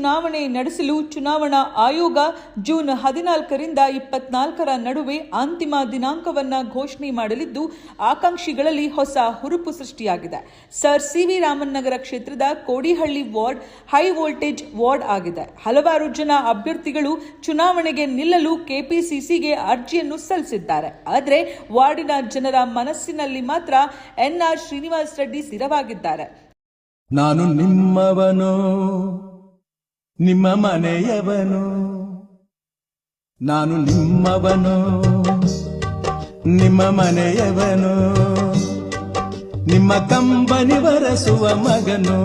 ಚುನಾವಣೆ ನಡೆಸಲು ಚುನಾವಣಾ ಆಯೋಗ ಜೂನ್ 14ರಿಂದ 24ರ ನಡುವೆ ಅಂತಿಮ ದಿನಾಂಕವನ್ನು ಘೋಷಣೆ ಮಾಡಲಿದ್ದು ಆಕಾಂಕ್ಷಿಗಳಲ್ಲಿ ಹೊಸ ಹುರುಪು ಸೃಷ್ಟಿಯಾಗಿದೆ. Sir CV. ರಾಮನ್ ನಗರ ಕ್ಷೇತ್ರದ Kodihalli ward high voltage ward ಆಗಿದೆ. ಹಲವಾರು ಜನ ಅಭ್ಯರ್ಥಿಗಳು ಚುನಾವಣೆಗೆ ನಿಲ್ಲಲು ಕೆಪಿಸಿಸಿಗೆ ಅರ್ಜಿಯನ್ನು ಸಲ್ಲಿಸಿದ್ದಾರೆ. ಆದರೆ ವಾರ್ಡಿನ ಜನರ ಮನಸ್ಸಿನಲ್ಲಿ ಮಾತ್ರ ಎನ್.ಆರ್. ಶ್ರೀನಿವಾಸ್ ರೆಡ್ಡಿ ಸ್ಥಿರವಾಗಿದ್ದಾರೆ. ನಾನು ನಿಮ್ಮವನು, ನಿಮ್ಮ ಮನೆಯವನು. ನಾನು ನಿಮ್ಮವನು, ನಿಮ್ಮ ಮನೆಯವನು. ನಿಮ್ಮ ಕಂಬನಿ ಬರೆಸುವ ಮಗನು,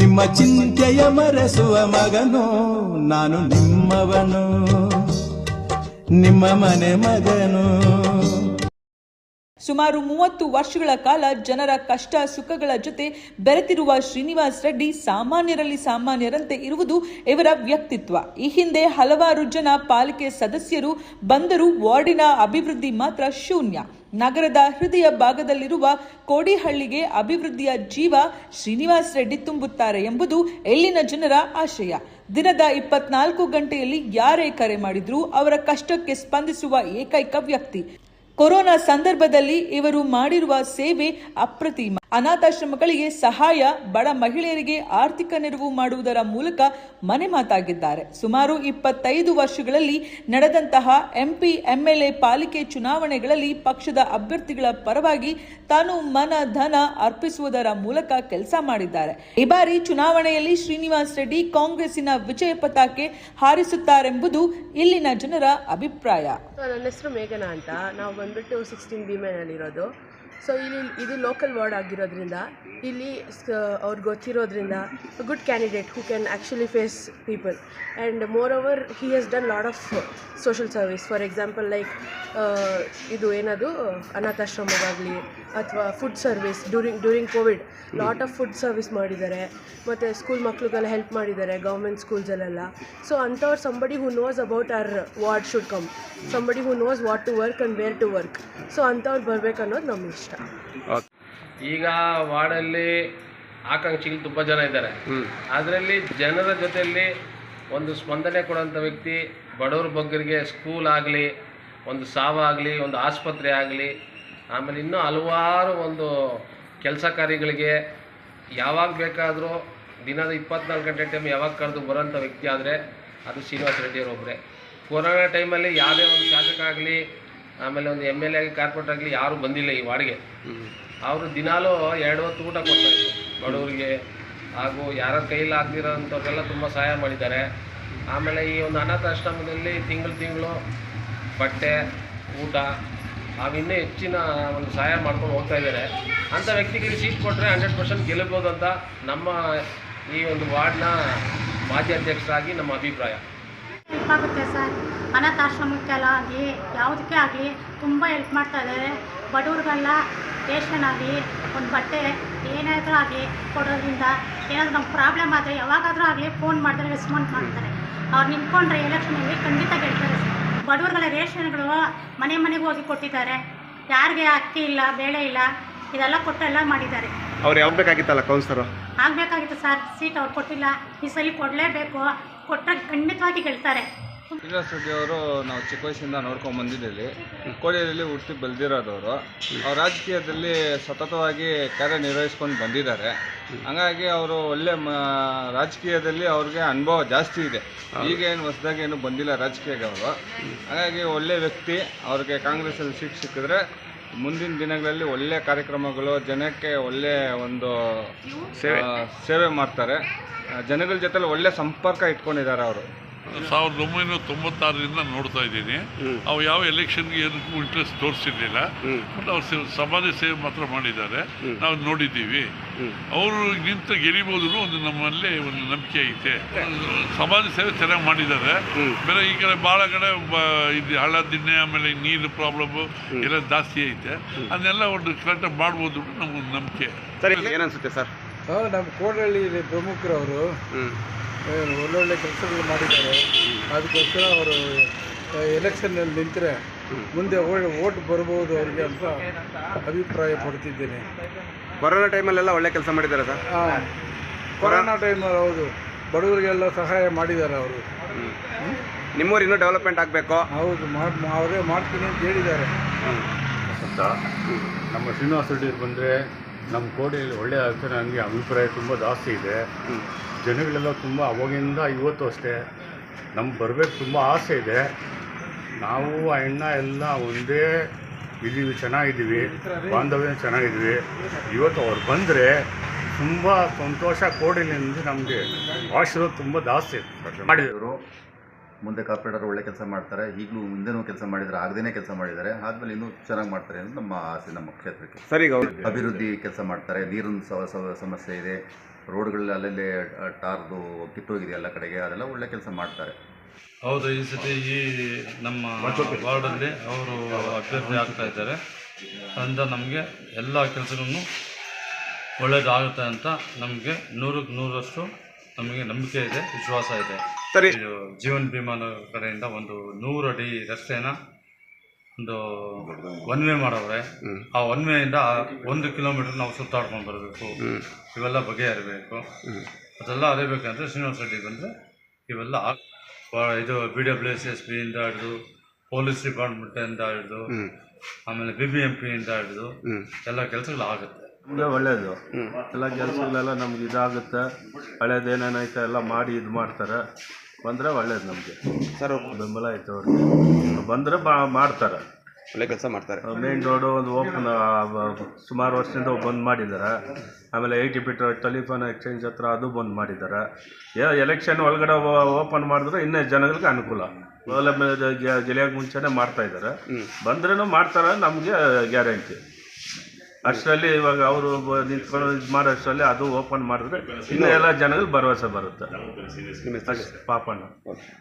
ನಿಮ್ಮ ಚಿಂತೆಯ ಮರೆಸುವ ಮಗನು. ನಾನು ನಿಮ್ಮವನು, ನಿಮ್ಮ ಮನೆ ಮಗನು. ಸುಮಾರು 30 ವರ್ಷಗಳ ಕಾಲ ಜನರ ಕಷ್ಟ ಸುಖಗಳ ಜೊತೆ ಬೆರೆತಿರುವ ಶ್ರೀನಿವಾಸ್ ರೆಡ್ಡಿ ಸಾಮಾನ್ಯರಲ್ಲಿ ಸಾಮಾನ್ಯರಂತೆ ಇರುವುದು ಇವರ ವ್ಯಕ್ತಿತ್ವ. ಈ ಹಿಂದೆ ಹಲವಾರು ಜನ ಪಾಲಿಕೆ ಸದಸ್ಯರು ಬಂದರೂ ವಾರ್ಡಿನ ಅಭಿವೃದ್ಧಿ ಮಾತ್ರ ಶೂನ್ಯ. ನಗರದ ಹೃದಯ ಭಾಗದಲ್ಲಿರುವ ಕೋಡಿಹಳ್ಳಿಗೆ ಅಭಿವೃದ್ಧಿಯ ಜೀವ ಶ್ರೀನಿವಾಸ್ ರೆಡ್ಡಿ ತುಂಬುತ್ತಾರೆ ಎಂಬುದು ಇಲ್ಲಿನ ಜನರ ಆಶಯ. ದಿನದ 24 ಗಂಟೆಯಲ್ಲಿ ಯಾರೇ ಕರೆ ಮಾಡಿದ್ರೂ ಅವರ ಕಷ್ಟಕ್ಕೆ ಸ್ಪಂದಿಸುವ ಏಕೈಕ ವ್ಯಕ್ತಿ. ಕೊರೋನಾ ಸಂದರ್ಭದಲ್ಲಿ ಇವರು ಮಾಡಿರುವ ಸೇವೆ ಅಪ್ರತಿಮ. ಅನಾಥಾಶ್ರಮಗಳಿಗೆ ಸಹಾಯ, ಬಡ ಮಹಿಳೆಯರಿಗೆ ಆರ್ಥಿಕ ನೆರವು ಮಾಡುವುದರ ಮೂಲಕ ಮನೆ ಮಾತಾಗಿದ್ದಾರೆ. ಸುಮಾರು 25 ವರ್ಷಗಳಲ್ಲಿ ನಡೆದಂತಹ ಎಂಪಿ, ಎಂಎಲ್ಎ, ಪಾಲಿಕೆ ಚುನಾವಣೆಗಳಲ್ಲಿ ಪಕ್ಷದ ಅಭ್ಯರ್ಥಿಗಳ ಪರವಾಗಿ ತಾನು ಮನ ಧನ ಅರ್ಪಿಸುವುದರ ಮೂಲಕ ಕೆಲಸ ಮಾಡಿದ್ದಾರೆ. ಈ ಬಾರಿ ಚುನಾವಣೆಯಲ್ಲಿ ಶ್ರೀನಿವಾಸ್ ರೆಡ್ಡಿ ಕಾಂಗ್ರೆಸ್ಸಿನ ವಿಜಯ ಪತಾಕೆ ಹಾರಿಸುತ್ತಾರೆಂಬುದು ಇಲ್ಲಿನ ಜನರ ಅಭಿಪ್ರಾಯ. ನನ್ನ ಹೆಸರು ಮೇಘನಾ ಅಂತ. ನಾವು ಬಂದ್ಬಿಟ್ಟು 16 ಬಿ ಮೇನಲ್ಲಿರೋದು. ಸೊ ಇದು ಲೋಕಲ್ ವಾರ್ಡ್ ಆಗಿರೋದ್ರಿಂದ ಇಲ್ಲಿ ಅವ್ರಿಗೆ ಗೊತ್ತಿರೋದ್ರಿಂದ good candidate who can actually face people and moreover he has done lot of social service. For example like ಇದು ಏನದು ಅನಾಥಾಶ್ರಮವಾಗಲಿ ಅಥವಾ food service during COVID lot of food service ಮಾಡಿದ್ದಾರೆ. ಮತ್ತು ಸ್ಕೂಲ್ ಮಕ್ಳಿಗೆಲ್ಲ ಹೆಲ್ಪ್ ಮಾಡಿದ್ದಾರೆ ಗೌರ್ಮೆಂಟ್ ಸ್ಕೂಲ್ಸಲ್ಲೆಲ್ಲ. So ಅಂಥವ್ರು somebody who knows about our ward should come, somebody who knows what to work and where to work. So ಅಂಥವ್ರು ಬರ್ಬೇಕು ಅನ್ನೋದು ನಮ್ಗೆ ಇಷ್ಟ. ಈಗ ವಾರ್ಡಲ್ಲಿ ಆಕಾಂಕ್ಷಿಗಳು ತುಂಬ ಜನ ಇದ್ದಾರೆ. ಅದರಲ್ಲಿ ಜನರ ಜೊತೆಯಲ್ಲಿ ಒಂದು ಸ್ಪಂದನೆ ಕೊಡುವಂಥ ವ್ಯಕ್ತಿ, ಬಡವ್ರ ಬಗ್ಗರಿಗೆ ಸ್ಕೂಲ್ ಆಗಲಿ, ಒಂದು ಸಾವಾಗಲಿ, ಒಂದು ಆಸ್ಪತ್ರೆ ಆಗಲಿ, ಆಮೇಲೆ ಇನ್ನೂ ಹಲವಾರು ಒಂದು ಕೆಲಸ ಕಾರ್ಯಗಳಿಗೆ ಯಾವಾಗ ಬೇಕಾದರೂ ದಿನದ 24 ಗಂಟೆ ಟೈಮ್ ಯಾವಾಗ ಕರೆದು ಬರೋಂಥ ವ್ಯಕ್ತಿ ಆದರೆ ಅದು ಶ್ರೀನಿವಾಸ್ ರೆಡ್ಡಿಯವರೊಬ್ಬರೇ. ಕೊರೋನಾ ಟೈಮಲ್ಲಿ ಯಾವುದೇ ಒಂದು ಶಾಸಕ ಆಗಲಿ, ಆಮೇಲೆ ಒಂದು MLA ಆಗಿ ಕಾರ್ಪೊರೇಟ್ ಆಗಲಿ ಯಾರೂ ಬಂದಿಲ್ಲ ಈ ವಾರ್ಡ್ಗೆ. ಅವರು ದಿನಾಲೂ 2 ಹೊತ್ತು ಊಟ ಕೊಡ್ತಾಯಿದ್ರು ಬಡವರಿಗೆ, ಹಾಗೂ ಯಾರ ಕೈಯಲ್ಲಿ ಆಗದಿರೋಂಥವ್ರಿಗೆಲ್ಲ ತುಂಬ ಸಹಾಯ ಮಾಡಿದ್ದಾರೆ. ಆಮೇಲೆ ಈ ಒಂದು ಅನಾಥಾಶ್ರಮದಲ್ಲಿ ತಿಂಗಳು ಬಟ್ಟೆ, ಊಟ ಹಾಗೂ ಇನ್ನೂ ಹೆಚ್ಚಿನ ಒಂದು ಸಹಾಯ ಮಾಡ್ಕೊಂಡು ಹೋಗ್ತಾ ಇದ್ದಾರೆ. ಅಂಥ ವ್ಯಕ್ತಿಗಳಿಗೆ ಸೀಟ್ ಕೊಟ್ಟರೆ 100% ಗೆಲ್ಲಬಹುದು ಅಂತ ನಮ್ಮ ಈ ಒಂದು ವಾರ್ಡ್ನ ಮಾಜಿ ಅಧ್ಯಕ್ಷರಾಗಿ ನಮ್ಮ ಅಭಿಪ್ರಾಯ. ಹೆಲ್ಪ್ ಆಗುತ್ತೆ ಸರ್. ಅನಾಥಾಶ್ರಮಕ್ಕೆಲ್ಲ ಆಗಲಿ ಯಾವುದಕ್ಕೆ ಆಗಲಿ ತುಂಬ ಹೆಲ್ಪ್ ಮಾಡ್ತಾ ಇದ್ದಾರೆ. ಬಡವ್ರಿಗೆಲ್ಲ ರೇಷನ್ ಆಗಲಿ, ಒಂದು ಬಟ್ಟೆ ಏನಾದರೂ ಆಗಲಿ ಕೊಡೋದ್ರಿಂದ ಏನಾದರೂ ನಮ್ಮ ಪ್ರಾಬ್ಲಮ್ ಆದರೆ ಯಾವಾಗಾದರೂ ಆಗಲಿ ಫೋನ್ ಮಾಡಿದ್ರೆ ರೆಸ್ಪಾನ್ಸ್ ಮಾಡ್ತಾರೆ. ಅವ್ರು ನಿಂತ್ಕೊಂಡ್ರೆ ಎಲೆಕ್ಷನಲ್ಲಿ ಖಂಡಿತ ಗೆಲ್ತಾರೆ ಸರ್. ಬಡವ್ರಿಗೆಲ್ಲ ರೇಷನ್ಗಳು ಮನೆ ಮನೆಗೆ ಹೋಗಿ ಕೊಟ್ಟಿದ್ದಾರೆ. ಯಾರಿಗೆ ಅಕ್ಕಿ ಇಲ್ಲ, ಬೇಳೆ ಇಲ್ಲ, ಇದೆಲ್ಲ ಕೊಟ್ಟೆಲ್ಲ ಮಾಡಿದ್ದಾರೆ. ಅವ್ರು ಯಾವಾಗ ಬೇಕಾಗಿತ್ತಲ್ಲ ಕೌನ್ಸಿಲರು ಆಗಬೇಕಾಗಿತ್ತು ಸರ್. ಸೀಟ್ ಅವ್ರು ಕೊಟ್ಟಿಲ್ಲ, ಈ ಸಲ ಕೊಡಲೇಬೇಕು. ಕೊಟ್ಟರೆ ಖಂಡಿತವಾಗಿ ಗೆಲ್ತಾರೆ. ಶ್ರೀನಿವಾಸ್ ರೆಡ್ಡಿ ಅವರು ನಾವು ಚಿಕ್ಕ ವಯಸ್ಸಿಂದ ನೋಡ್ಕೊಂಡು ಬಂದಿದ್ದೀವಿ. ಕೋಡಿಯಲ್ಲಿ ಹುಟ್ಟಿ ಬೆಳೆದಿರೋದವರು. ಅವ್ರು ರಾಜಕೀಯದಲ್ಲಿ ಸತತವಾಗಿ ಕಾರ್ಯನಿರ್ವಹಿಸ್ಕೊಂಡು ಬಂದಿದ್ದಾರೆ. ಹಾಗಾಗಿ ಅವರು ಒಳ್ಳೆ ರಾಜಕೀಯದಲ್ಲಿ ಅವ್ರಿಗೆ ಅನುಭವ ಜಾಸ್ತಿ ಇದೆ. ಈಗೇನು ಹೊಸದಾಗಿ ಏನು ಬಂದಿಲ್ಲ ರಾಜಕೀಯಕ್ಕೆ ಅವರು. ಹಾಗಾಗಿ ಒಳ್ಳೆ ವ್ಯಕ್ತಿ. ಅವ್ರಿಗೆ ಕಾಂಗ್ರೆಸ್ಸಲ್ಲಿ ಸೀಟ್ ಸಿಕ್ಕಿದ್ರೆ ಮುಂದಿನ ದಿನಗಳಲ್ಲಿ ಒಳ್ಳೆ ಕಾರ್ಯಕ್ರಮಗಳು, ಜನಕ್ಕೆ ಒಳ್ಳೆ ಒಂದು ಸೇವೆ ಮಾಡ್ತಾರೆ. ಜನಗಳ ಜೊತೆಲಿ ಒಳ್ಳೆ ಸಂಪರ್ಕ ಇಟ್ಕೊಂಡಿದ್ದಾರೆ ಅವರು. 1996ರಿಂದ ನೋಡ್ತಾ ಇದ್ದೀನಿ. ಅವು ಯಾವ ಎಲೆಕ್ಷನ್ಗೆ ಏನಕ್ಕೂ ಇಂಟ್ರೆಸ್ಟ್ ತೋರಿಸಿರ್ಲಿಲ್ಲ. ಬಟ್ ಅವ್ರು ಸಮಾಜ ಸೇವೆ ಮಾತ್ರ ಮಾಡಿದ್ದಾರೆ, ನಾವು ನೋಡಿದ್ದೀವಿ. ಅವರು ನಿಂತ ಗೆಲ್ಲಿಬೋದು ಒಂದು ನಮ್ಮಲ್ಲಿ ಒಂದು ನಂಬಿಕೆ ಐತೆ. ಸಮಾಜ ಸೇವೆ ಚೆನ್ನಾಗಿ ಮಾಡಿದ್ದಾರೆ. ಬೇರೆ ಈ ಕಡೆ ಭಾಳ ಕಡೆ ಇದು ಹಳ್ಳ ದಿಣ್ಣೆ, ಆಮೇಲೆ ನೀರು ಪ್ರಾಬ್ಲಮ್ಮು ಎಲ್ಲ ಜಾಸ್ತಿ ಐತೆ. ಅದನ್ನೆಲ್ಲ ಒಂದು ಕರೆಕ್ಟಾಗಿ ಮಾಡ್ಬೋದು ನಮಗೊಂದು ನಂಬಿಕೆ. ಸರ್, ಏನನ್ಸುತ್ತೆ ಸರ್? ನಮ್ಮ ಕೋಡಹಳ್ಳಿ ಪ್ರಮುಖರವರು ಒಳ್ಳೊಳ್ಳೆ ಕೆಲಸಗಳು ಮಾಡಿದ್ದಾರೆ. ಅದಕ್ಕೋಸ್ಕರ ಅವರು ಎಲೆಕ್ಷನ್ನಲ್ಲಿ ನಿಂತರೆ ಮುಂದೆ ಓಟ್ ಬರ್ಬೋದು ಅವರಿಗೆ ಅಂತ ಅಭಿಪ್ರಾಯ ಪಡ್ತಿದ್ದೇನೆ. ಕೊರೋನಾ ಟೈಮಲ್ಲೆಲ್ಲ ಒಳ್ಳೆ ಕೆಲಸ ಮಾಡಿದ್ದಾರೆ ಸರ್. ಕೊರೋನಾ ಟೈಮಲ್ಲಿ ಹೌದು, ಬಡವರಿಗೆಲ್ಲ ಸಹಾಯ ಮಾಡಿದ್ದಾರೆ ಅವರು. ನಿಮ್ಮೂರು ಇನ್ನೂ ಡೆವಲಪ್ಮೆಂಟ್ ಆಗಬೇಕು. ಹೌದು, ಅವರೇ ಮಾಡ್ತೀನಿ ಅಂತ ಹೇಳಿದ್ದಾರೆ ಅಂತ. ನಮ್ಮ ಶ್ರೀನಿವಾಸ ರೆಡ್ಡಿ ಬಂದರೆ ನಮ್ಮ ಕೋಡಿಯಲ್ಲಿ ಒಳ್ಳೆಯ ಆಗುತ್ತೆ. ನನಗೆ ಅಭಿಪ್ರಾಯ ತುಂಬ ಜಾಸ್ತಿ ಇದೆ. ಜನಗಳೆಲ್ಲ ತುಂಬ ಅವಾಗಿಂದ ಇವತ್ತು ಅಷ್ಟೇ ನಮ್ಗೆ ಬರಬೇಕು ತುಂಬ ಆಸೆ ಇದೆ. ನಾವು ಆ ಅಣ್ಣ ಎಲ್ಲ ಒಂದೇ ಇದ್ದೀವಿ, ಚೆನ್ನಾಗಿದ್ದೀವಿ, ಬಾಂಧವ್ಯ ಚೆನ್ನಾಗಿದ್ದೀವಿ. ಇವತ್ತು ಅವ್ರು ಬಂದರೆ ತುಂಬ ಸಂತೋಷ. ಕೋಡಿಲಿಂದ ನಮಗೆ ಆಶೀರ್ವಾದ ತುಂಬ ಜಾಸ್ತಿ ಮಾಡಿದರು. ಮುಂದೆ ಕಾರ್ಪೊರೇಟರ್ ಒಳ್ಳೆ ಕೆಲಸ ಮಾಡ್ತಾರೆ, ಈಗಲೂ ಮುಂದೆನೂ ಕೆಲಸ ಮಾಡಿದ್ದಾರೆ, ಆಗದೇ ಕೆಲಸ ಮಾಡಿದ್ದಾರೆ, ಆದಮೇಲೆ ಇನ್ನೂ ಚೆನ್ನಾಗಿ ಮಾಡ್ತಾರೆ ಅಂತ ನಮ್ಮ ಆಸೆ. ನಮ್ಮ ಕ್ಷೇತ್ರಕ್ಕೆ ಸರಿ, ಅಭಿವೃದ್ಧಿ ಕೆಲಸ ಮಾಡ್ತಾರೆ. ನೀರಿನ ಸಮಸ್ಯೆ ಇದೆ, ರೋಡ್ಗಳಲ್ಲಿ ಅಲ್ಲಲ್ಲೇ ಟಾರ್ದು ಕಿತ್ತೋಗಿದೆ ಎಲ್ಲ ಕಡೆಗೆ, ಅದೆಲ್ಲ ಒಳ್ಳೆ ಕೆಲಸ ಮಾಡ್ತಾರೆ. ಹೌದು, ಈ ಸತಿ ಈ ನಮ್ಮ ವಾರ್ಡಲ್ಲಿ ಅವರು ಅಭ್ಯರ್ಥಿ ಆಗ್ತಾ ಇದ್ದಾರೆ ಅಂತ ನಮಗೆ ಎಲ್ಲ ಕೆಲಸಗಳನ್ನು ಒಳ್ಳೆಯದಾಗುತ್ತೆ ಅಂತ ನಮಗೆ 100ಕ್ಕೆ 100ರಷ್ಟು ನಮಗೆ ನಂಬಿಕೆ ಇದೆ, ವಿಶ್ವಾಸ ಇದೆ. ಸರಿ, ಜೀವನ್ ಭೀಮಾನ ಕಡೆಯಿಂದ ಒಂದು 100 ಅಡಿ ರಸ್ತೆನ ಒಂದು ಒನ್ ವೇ ಮಾಡವ್ರೆ. ಆ ಒನ್ ವೇಯಿಂದ 1 ಕಿಲೋಮೀಟರ್ ನಾವು ಸುತ್ತಾಡ್ಕೊಂಡು ಬರಬೇಕು. ಇವೆಲ್ಲ ಬಗೆಹರಿಬೇಕು. ಅದೆಲ್ಲ ಅರಿಬೇಕಂದ್ರೆ ಶ್ರೀನಿವಾಸ ರೆಡ್ಡಿ ಬಂದರೆ ಇವೆಲ್ಲ ಇದು BWSSB ಇಂದ ಹಿಡಿದು ಪೊಲೀಸ್ ಡಿಪಾರ್ಟ್ಮೆಂಟಿಂದ ಹಿಡಿದು ಆಮೇಲೆ BBMP ಇಂದ ಹಿಡಿದು ಎಲ್ಲ ಕೆಲಸಗಳು ಆಗುತ್ತೆ. ನಮಗೆ ಒಳ್ಳೆಯದು. ಎಲ್ಲ ಕೆಲಸಗಳೆಲ್ಲ ನಮ್ಗೆ ಇದಾಗುತ್ತೆ. ಹಳೇದೇನೇನೈತೆ ಎಲ್ಲ ಮಾಡಿ ಇದು ಮಾಡ್ತಾರೆ. ಬಂದರೆ ಒಳ್ಳೇದು ನಮಗೆ. ಸರ್, ಬೆಂಬಲ ಐತೆ ಅವ್ರಿಗೆ. ಬಂದರೆ ಮಾಡ್ತಾರೆ, ಒಳ್ಳೆ ಕೆಲಸ ಮಾಡ್ತಾರೆ. ಮೇನ್ ರೋಡು ಒಂದು ಓಪನ್ ಸುಮಾರು ವರ್ಷದಿಂದ ಬಂದ್ ಮಾಡಿದ್ದಾರೆ. ಆಮೇಲೆ 80 ಫೀಟ್ ಟೆಲಿಫೋನ್ ಎಕ್ಸ್ಚೇಂಜ್ ಹತ್ರ ಅದು ಬಂದ್ ಮಾಡಿದ್ದಾರೆ. ಎಲೆಕ್ಷನ್ ಒಳಗಡೆ ಓಪನ್ ಮಾಡಿದ್ರೆ ಇನ್ನೂ ಜನಗಳಿಗೆ ಅನುಕೂಲ. ಗೆಳೆಯೋಕೆ ಮುಂಚೆನೇ ಮಾಡ್ತಾ ಇದ್ದಾರೆ. ಬಂದ್ರೂ ಮಾಡ್ತಾರೆ, ನಮಗೆ ಗ್ಯಾರಂಟಿ. ಅಷ್ಟರಲ್ಲಿ ಇವಾಗ ಅವರು ನಿಂತ್ಕೊಂಡು ಇದು ಮಾಡೋ ಅಷ್ಟರಲ್ಲಿ ಅದು ಓಪನ್ ಮಾಡಿದ್ರೆ ಇನ್ನೂ ಎಲ್ಲ ಜನಗಳಿಗೆ ಭರವಸೆ ಬರುತ್ತೆ. ಪಾಪಣ್ಣ.